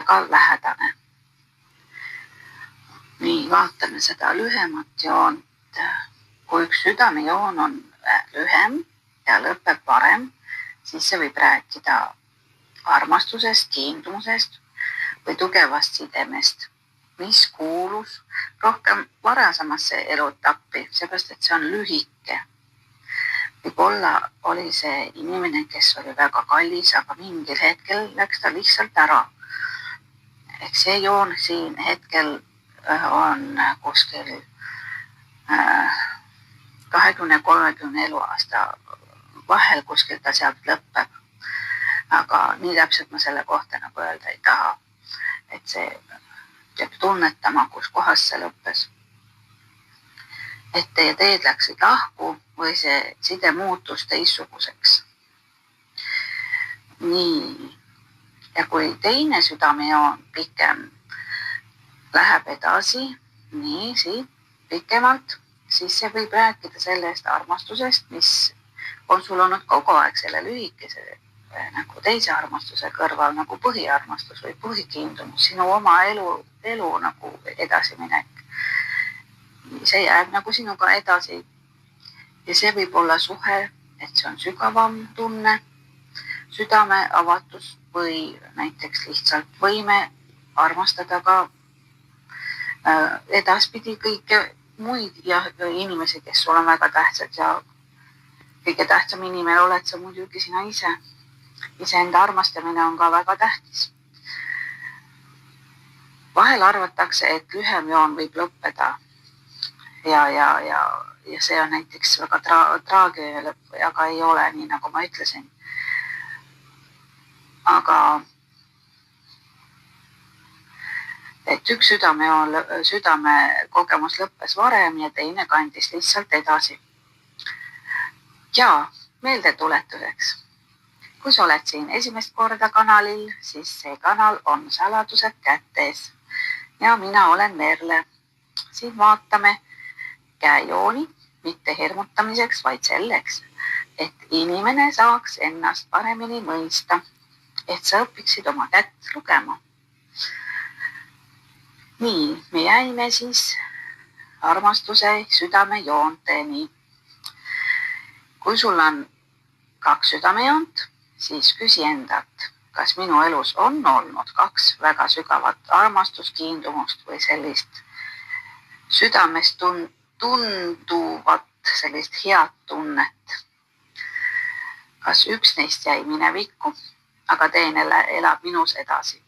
väga lähedane. Nii, vaatame seda lühemat joont. Kui üks südamejoon on lühem ja lõpeb varem, siis see võib rääkida armastusest, kiindumusest või tugevast sidemest, mis kuulus rohkem varasemasse eluetappi, seepärast, et see on lühike. Võib-olla oli see inimene, kes oli väga kallis, aga mingil hetkel läks ta lihtsalt ära. Ehk see joon siin hetkel on kuskil 20-30 eluaasta vahel, kuskil ta sealt lõpeb. Aga nii täpselt ma selle kohta nagu öelda ei taha, et see peab tunnetama, kus kohas see lõppes. Et teie teed läksid lahku või see side muutus teistsuguseks. Nii, ja kui teine südamejoon pikem läheb edasi, nii siit pikemalt, siis see võib rääkida sellest armastusest, mis on sul olnud kogu aeg selle lühikese nagu teise armastuse kõrval, nagu põhiarmastus või põhikiindumus, sinu oma elu nagu edasiminek. See jääb nagu sinuga edasi. Ja see võib olla suhe, et see on sügavam tunne, südame avatus või näiteks lihtsalt võime armastada ka edaspidi kõike muid ja inimesi, kes sul on väga tähtsad ja kõige tähtsam inimene oled sa muidugi sina ise. Iseenda armastamine on ka väga tähtis. Vahel arvatakse, et lühem joon võib lõppeda ja see on näiteks väga traagiline lõpp, aga ei ole nii, nagu ma ütlesin. Aga et üks südame kogemus lõppes varem ja teine kandis lihtsalt edasi. Ja meeldetuletuseks. Kui sa oled siin esimest korda kanalil, siis see kanal on Saladused kätes. Ja mina olen Merle. Siin vaatame käejooni, mitte hirmutamiseks, vaid selleks, et inimene saaks ennast paremini mõista, et sa õpiksid oma kätt lugema. Nii, me jäime siis armastuse südamejoonteni. Kui sul on 2 südamejoont, siis küsi endalt, kas minu elus on olnud 2 väga sügavat armastuskiindumust või sellist südamest tunduvat sellist head tunnet. Kas üks neist jäi minevikku, aga teine elab minus edasi.